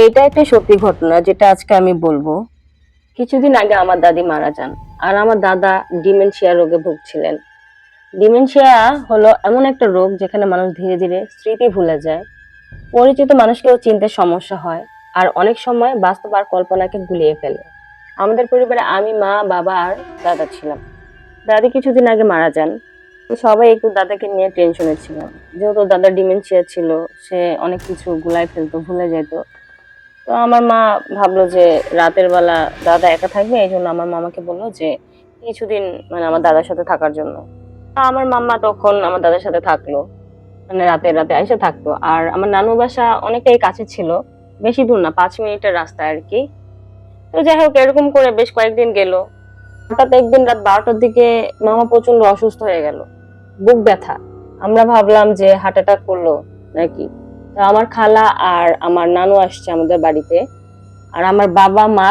এইটা একটা সত্যি ঘটনা যেটা আজকে আমি বলবো। কিছুদিন আগে আমার দাদি মারা যান। আর আমার দাদা ডিমেনশিয়া রোগে ভুগছিলেন। ডিমেনশিয়া হলো এমন একটা রোগ যেখানে মানুষ ধীরে ধীরে স্মৃতি ভুলে যায়, পরিচিত মানুষকেও চিনতে সমস্যা হয়, আর অনেক সময় বাস্তব আর কল্পনাকে গুলিয়ে ফেলে। আমাদের পরিবারে আমি, মা, বাবা আর দাদা ছিলাম। দাদি কিছুদিন আগে মারা যান। তো সবাই একটু দাদাকে নিয়ে টেনশনে ছিলাম। যেহেতু দাদার ডিমেনশিয়া ছিল, সে অনেক কিছু গুলাই ফেলতো, ভুলে যেত। তো আমার মা ভাবলো যে রাতের বেলা দাদা একা থাকবে, এই জন্য আমার মামাকে বললো যে কিছুদিন মানে আমার দাদার সাথে থাকার জন্য। আমার মাম্মা তখন আমার দাদার সাথে থাকলো, মানে রাতে রাতে এসে থাকতো। আর আমার নানু বাসা অনেকটাই কাছে ছিল, বেশি দূর না, 5 মিনিটের রাস্তা আর কি। তো যাই হোক, এরকম করে বেশ কয়েকদিন গেল। হঠাৎ একদিন রাত 12টার দিকে মামা প্রচন্ড অসুস্থ হয়ে গেল, বুক ব্যথা। আমরা ভাবলাম যে হার্ট অ্যাটাক করলো নাকি। তো আমার খালা আর আমার নানু আসছে আমাদের বাড়িতে, আর আমার বাবা মা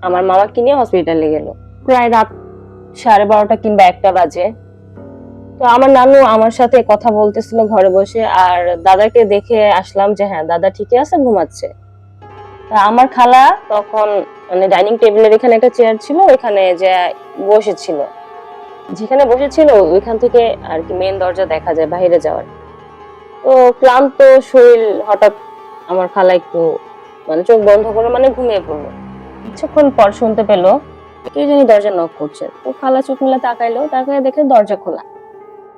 আমার মামাকে নিয়ে হসপিটালে গেল। প্রায় রাত 12:30 কিংবা 1টা বাজে। তো আমার নানু আমার সাথে কথা বলতেছিল ঘরে বসে, আর দাদাকে দেখে আসলাম যে হ্যাঁ, দাদা ঠিকই আছে, ঘুমাচ্ছে। তা আমার খালা তখন মানে ডাইনিং টেবিলের এখানে একটা চেয়ার ছিল, ওইখানে যে বসেছিল। যেখানে বসেছিল ওইখান থেকে আর কি মেন দরজা দেখা যায় বাইরে যাওয়ার। তো ক্লান্ত শরীর হঠাৎ আমার খালা একটু মানে চোখ বন্ধ করে মানে ঘুমিয়ে পড়লো। কিছুক্ষণ পর শুনতে পেলো কে জানি দরজা নক করছে। তো খালা চোখ মেলে তাকাইলো, তাকায় দেখে দরজা খোলা,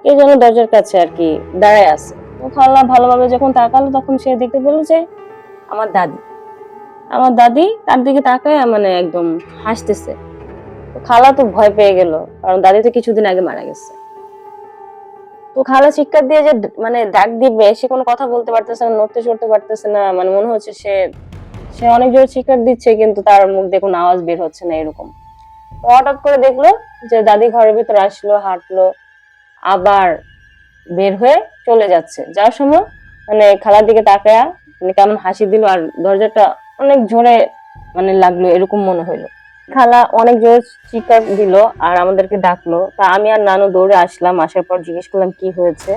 কে যেন দরজার কাছে আর কি দাঁড়ায় আছে। তো খালা ভালোভাবে যখন তাকালো, তখন সে দেখতে পেলো যে আমার দাদি। আমার দাদি তার দিকে তাকায় মানে একদম হাসতেছে। তো খালা তো ভয় পেয়ে গেল, কারণ দাদি তো কিছুদিন আগে মারা গেছে। তো খালা চিৎকার দিয়ে যে মানে ডাক দিবে, সে কোনো কথা বলতে পারতেছে না, নড়তে চড়তে পারতেছে না, মানে মনে হচ্ছে সে সে অনেক জোরে চিৎকার দিচ্ছে, কিন্তু তার মুখ দিয়ে কোনো আওয়াজ বের হচ্ছে না এরকম। তো হঠাৎ করে দেখলো যে দাদি ঘরের ভিতর আসলো, হাঁটলো, আবার বের হয়ে চলে যাচ্ছে। যাওয়ার সময় মানে খালার দিকে তাকায়া মানে কেমন হাসি দিল, আর দরজাটা অনেক জোরে মানে লাগলো এরকম মনে হইলো। খালা অনেক জোরে চিৎকার দিল আর আমাদেরকে ডাকলো। তা আমি আর নানু দৌড়ে আসলাম, আসার পর জিজ্ঞেস করলাম কি হয়েছে।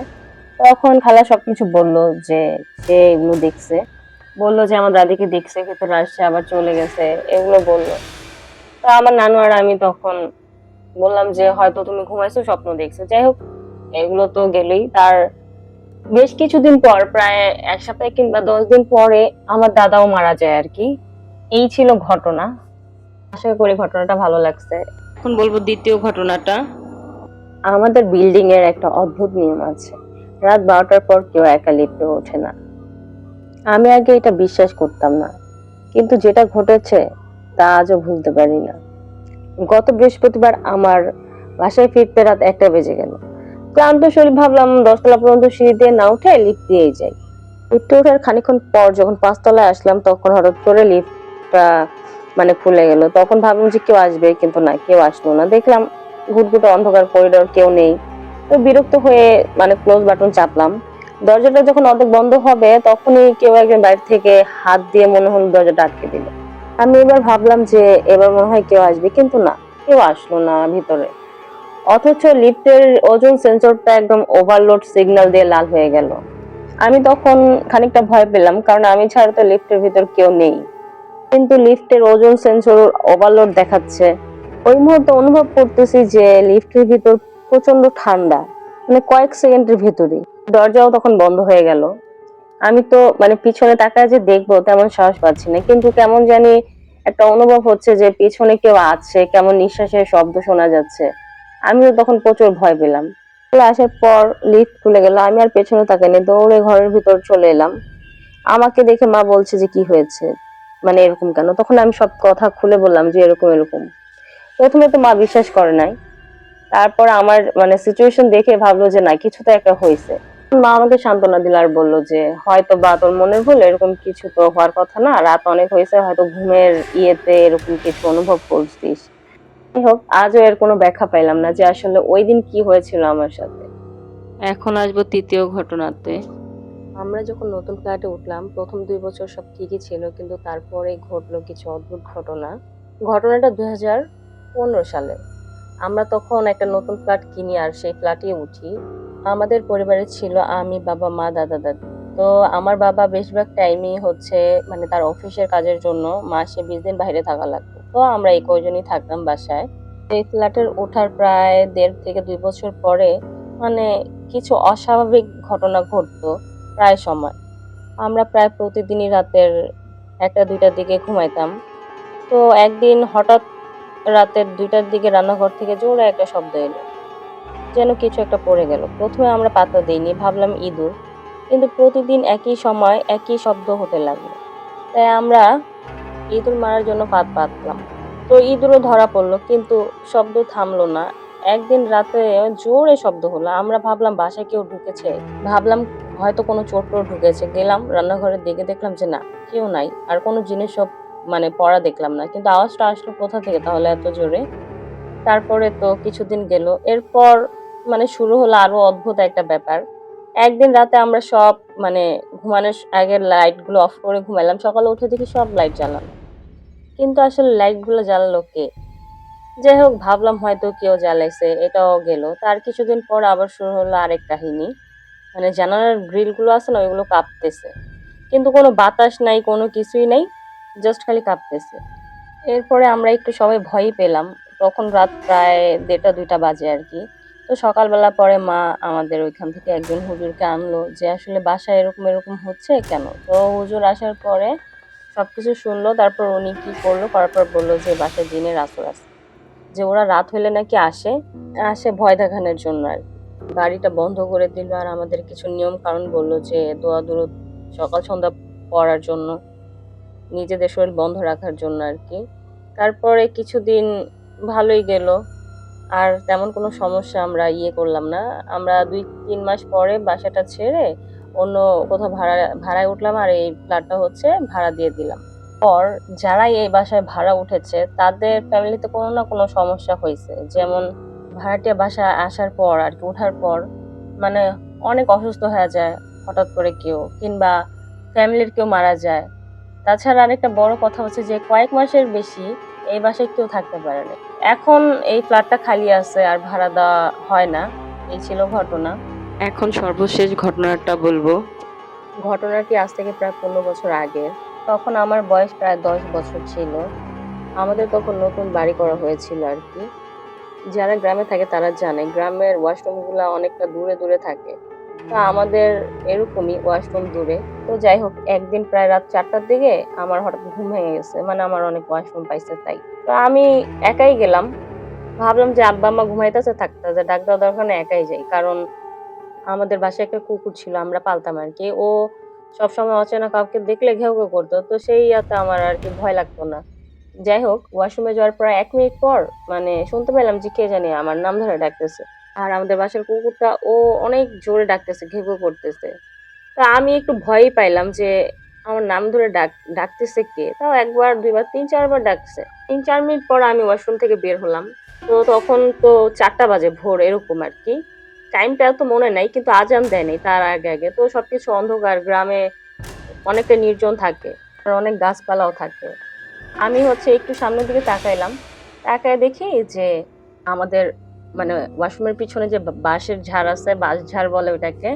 তখন খালা সবকিছু বললো যে সে এগুলো দেখছে, বললো যে আমার দাদিকে দেখছে, ভেতরে আসছে আবার চলে গেছে, এগুলো বললো। তো আমার নানু আর আমি তখন বললাম যে হয়তো তুমি ঘুমাইছো, স্বপ্ন দেখছো। যাই হোক, এগুলো তো গেলেই। তার বেশ কিছুদিন পর, প্রায় 1 সপ্তাহ কিংবা 10 দিন পরে আমার দাদাও মারা যায় আর কি। এই ছিল ঘটনা। আশা করি ঘটনাটা ভালো লাগছে। এখন বলবো দ্বিতীয় ঘটনাটা। আমাদের বিল্ডিং এর একটা অদ্ভুত নিয়ম আছে, রাত 12টার পর কেউ একা লিফটে ওঠে না। আমি আগে এটা বিশ্বাস করতাম না, কিন্তু যেটা ঘটেছে তা আজও ভুলতে পারি না। গত বৃহস্পতিবার আমার বাসায় ফিরতে রাত 1টা বেজে গেল। ক্লান্ত শরীর, ভাবলাম 10তলা পর্যন্ত সিঁড়ি দিয়ে না উঠে লিফট দিয়েই যাই। লিফটে ওঠার খানিকক্ষণ পর যখন 5তলায় আসলাম, তখন হঠাৎ করে লিফটটা মানে খুলে গেল। তখন ভাবলাম যে কেউ আসবে, কিন্তু না, কেউ আসলো না। দেখলাম ঘুটঘুটে অন্ধকার করিডোর, কেউ নেই। তো বিরক্ত হয়ে মানে ক্লোজ বাটন চাপলাম। দরজাটা যখন অর্ধেক বন্ধ হবে, তখনই কেউ একজন বাইরে থেকে হাত দিয়ে মনে হলো দরজাটা আটকে দিল। আমি এবার ভাবলাম যে এবার মনে হয় কেউ আসবে, কিন্তু না, কেউ আসলো না ভিতরে। অথচ লিফটের ওজন সেন্সরটা একদম ওভারলোড সিগন্যাল দিয়ে লাল হয়ে গেল। আমি তখন খানিকটা ভয় পেলাম, কারণ আমি ছাড়া তো লিফটের ভিতর কেউ নেই, কিন্তু লিফটের ওজন সেন্সর ওভারলোড দেখাচ্ছে। ওই মুহূর্তে অনুভব করতেছি যে লিফটের ভিতর প্রচন্ড ঠান্ডা, মানে কয়েক সেকেন্ডের ভিতরেই। দরজাও তখন বন্ধ হয়ে গেল। আমি তো মানে পিছনে তাকায় যে দেখবো তেমন সাহস পাচ্ছি না, কিন্তু কেমন জানি একটা অনুভব হচ্ছে যে পিছনে কেউ আছে, কেমন নিঃশ্বাসের শব্দ শোনা যাচ্ছে। আমিও তখন প্রচুর ভয় পেলাম। চলে আসার পর লিফট খুলে গেল, আমি আর পেছনে তাকাইনি, দৌড়ে ঘরের ভিতর চলে এলাম। আমাকে দেখে মা বলছে যে কি হয়েছে, মানে এরকম কেন। তখন আমি সব কথা খুলে বললাম যে এরকম এরকম। প্রথমে তো মা বিশ্বাস করে নাই, তারপর আমার মানে সিচুয়েশন দেখে ভাবলো যে না, কিছু তো একটা হয়েছে। মা আমাকে সান্ত্বনা দিল আর বললো যে হয়তো বা তোর মনের ভুল, এরকম কিছু তো হওয়ার কথা না, রাত অনেক হয়েছে, হয়তো ঘুমের ইয়েতে এরকম কিছু অনুভব করছিস। যাই হোক, আজও এর কোনো ব্যাখ্যা পাইলাম না যে আসলে ওই দিন কি হয়েছিল আমার সাথে। এখন আসবো তৃতীয় ঘটনাতে। আমরা যখন নতুন ফ্ল্যাটে উঠলাম, প্রথম 2 বছর সব ঠিকই ছিল, কিন্তু তারপরে ঘটলো কিছু অদ্ভুত ঘটনা। ঘটনাটা 2015 সালে। আমরা তখন একটা নতুন ফ্ল্যাট কিনি আর সেই ফ্ল্যাটে উঠি। আমাদের পরিবারে ছিল আমি, বাবা, মা, দাদা, দাদি। তো আমার বাবা বেশিরভাগ টাইমই হচ্ছে মানে তার অফিসের কাজের জন্য মাসে 20 দিন বাইরে থাকা লাগতো। তো আমরা এই কয়জনই থাকতাম বাসায়। এই ফ্ল্যাটের ওঠার প্রায় 1.5 থেকে 2 বছর পরে মানে কিছু অস্বাভাবিক ঘটনা ঘটতো প্রায় সময়। আমরা প্রায় প্রতিদিনই রাতের 1টা 2টার দিকে ঘুমাইতাম। তো একদিন হঠাৎ রাতের 2টার দিকে রান্নাঘর থেকে জোরে একটা শব্দ এলো, যেন কিছু একটা পড়ে গেল। প্রথমে আমরা পাত্তা দিইনি, ভাবলাম ইঁদুর। কিন্তু প্রতিদিন একই সময় একই শব্দ হতে লাগলো। তাই আমরা ইঁদুর মারার জন্য ফাঁদ পাতলাম। তো ইঁদুরও ধরা পড়লো, কিন্তু শব্দ থামলো না। একদিন রাতে জোরে শব্দ হলো, আমরা ভাবলাম বাসায় কেউ ঢুকেছে, ভাবলাম হয়তো কোনো চোর টোর ঢুকেছে। গেলাম রান্নাঘরের দিকে, দেখলাম যে না, কেউ নাই, আর কোনো জিনিস সব মানে পড়া দেখলাম না, কিন্তু আওয়াজটা আসলো কোথা থেকে তাহলে এত জোরে। তারপরে তো কিছুদিন গেল, এরপর মানে শুরু হলো আরো অদ্ভুত একটা ব্যাপার। একদিন রাতে আমরা সব মানে ঘুমানোর আগের লাইট গুলো অফ করে ঘুমাইলাম, সকালে উঠে দেখি সব লাইট জ্বালানো, কিন্তু আসলে লাইট গুলো জ্বালালো কে? যাই হোক, ভাবলাম হয়তো কেউ জ্বালাইছে, এটাও গেল। তার কিছুদিন পর আবার শুরু হলো আরেক কাহিনী। মানে জানালার গ্রিল গুলো আছে না, ওইগুলো কাঁপতেছে, কিন্তু কোনো বাতাস নাই, কোনো কিছুই নাই, জাস্ট খালি কাঁপতেছে। এরপরে আমরা একটু সবাই ভয়ই পেলাম। তখন রাত প্রায় 1:30 2টা বাজে আর কি। তো সকালবেলা পরে মা আমাদের ওইখান থেকে একজন হুজুরকে আনলো, যে আসলে বাসায় এরকম এরকম হচ্ছে কেন। তো হুজুর আসার পরে সবকিছু শুনলো, তারপর উনি কি করলো, করার পর বললো যে বাসায় জিনের আসর আছে, যে ওরা রাত হইলে নাকি আসে, আসে ভয় দেখানোর জন্য আর কি। গাড়িটা বন্ধ করে দিল, আর আমাদের কিছু নিয়ম কানুন বললো, যে দোয়া দুরুদ সকাল সন্ধ্যা পড়ার জন্য, নিজেদের শরীর বন্ধ রাখার জন্য আর কি। তারপরে কিছুদিন ভালোই গেল, আর তেমন কোনো সমস্যা আমরা করলাম না। আমরা 2-3 মাস পরে বাসাটা ছেড়ে অন্য কোথাও ভাড়ায় উঠলাম, আর এই ফ্ল্যাটটা হচ্ছে ভাড়া দিয়ে দিলাম। পর যারা এই বাসায় ভাড়া উঠেছে তাদের ফ্যামিলিতে কোনো না কোনো সমস্যা হয়েছে, যেমন ভাড়াটিয়া বাসায় আসার পর আর কি ওঠার পর মানে অনেক অসুস্থ হয়ে যায় হঠাৎ করে কেউ, কিংবা ফ্যামিলির কেউ মারা যায়। তাছাড়া আরেকটা বড় কথা হচ্ছে যে কয়েক মাসের বেশি এই বাসায় কেউ থাকতে পারে না। এখন এই ফ্ল্যাটটা খালি আছে আর ভাড়া দেওয়া হয় না। এই ছিল ঘটনা। এখন সর্বশেষ ঘটনাটা বলবো। ঘটনাটি আজ থেকে প্রায় 15 বছর আগের। তখন আমার বয়স প্রায় 10 বছর ছিল। আমাদের তখন নতুন বাড়ি করা হয়েছিল আর কি। যারা গ্রামে থাকে তারা জানে গ্রামের ওয়াশরুম গুলা অনেকটা দূরে দূরে থাকে। তো আমাদের এরকমই ওয়াশরুম দূরে। তো যাই হোক, একদিন প্রায় রাত 4টার দিকে আমার হঠাৎ ঘুম ভেঙে গেছে, মানে আমার অনেক ওয়াশরুম পাইছে তাই। তো আমি একাই গেলাম, ভাবলাম যে আব্বা আম্মা ঘুমাইতেছে, থাকতে যে ডাক দেওয়া দরকার নেই, একাই যাই। কারণ আমাদের বাসায় একটা কুকুর ছিল, আমরা পালতাম আর কি। ও সবসময় অচেনা কাউকে দেখলে ঘেউ ঘেউ করতো, তো সেই ইয়াতে আমার আর কি ভয় লাগতো না। যাই হোক, ওয়াশরুমে যাওয়ার প্রায় 1 মিনিট পর মানে শুনতে পেলাম যে কে জানি আমার নাম ধরে ডাকতেছে। আর আমাদের বাসার কুকুরটা ও অনেক জোরে ডাকতেছে, ঘেউ ঘেউ করতেছে। তা আমি একটু ভয়ই পাইলাম যে আমার নাম ধরে ডাকতেছে কে। তাও একবার দুইবার 3-4 বার ডাকছে। 3-4 মিনিট পর আমি ওয়াশরুম থেকে বের হলাম। তো তখন তো 4টা বাজে, ভোর এরকম আর কি। টাইমটা তো মনে নাই, কিন্তু আজান দেয় নাই তার আগে আগে। তো সবকিছু অন্ধকার, গ্রামে অনেকটা নির্জন থাকে, আর অনেক গাছপালাও থাকে। আমি হচ্ছে একটু সামনের দিকে তাকাইলাম, তাকায় দেখি যে আমাদের মানে ওয়াশরুমের পিছনে যে বাঁশের ঝাড় আছে, বাঁশ ঝাড় বলে ওটাকে,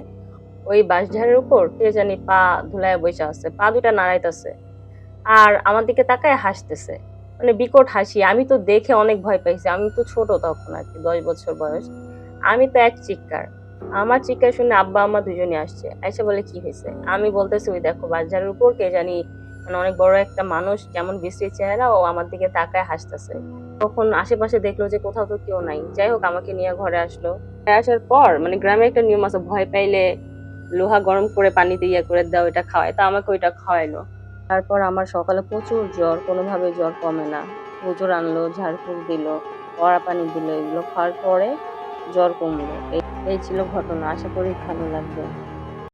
ওই বাঁশঝাড়ের উপর কে জানি পা ধুলায় বইসা আছে, পা দুটা নাড়াইতেছে, আর আমার দিকে তাকায় হাসতেছে, মানে বিকট হাসি। আমি তো দেখে অনেক ভয় পাইছি, আমি তো ছোট তখন আর কি, 10 বছর বয়স। আমি তো এক চিৎকার, আমার চিৎকার শুনে আব্বা আম্মা দুজনে আসছে, আইসা বলে কি হয়েছে। আমি বলতেছি ওই দেখো বাঁশঝাড়ের উপর কে জানি, মানে অনেক বড় একটা মানুষ, কেমন বিশ্রী চেহারা, ও আমার দিকে তাকায় হাসতেছে। তখন আশেপাশে দেখলো যে কোথাও তো কেউ নাই। যাই হোক, আমাকে নিয়ে ঘরে আসলো। ঘরে আসার পর মানে গ্রামে একটা নিয়ম আছে, ভয় পাইলে লোহা গরম করে পানিতে করে দাও, এটা খাওয়ায়। তো আমাকে ওইটা খাওয়াইলো। তারপর আমার সকালে প্রচুর জ্বর, কোনোভাবে জ্বর কমে না। হুজুর আনলো, ঝাড়ফুঁক দিল, কড়া পানি দিল, এগুলো খাওয়ার পরে জ্বর কমলো। এই এই ছিল ঘটনা। আশা করি ভালো লাগবে।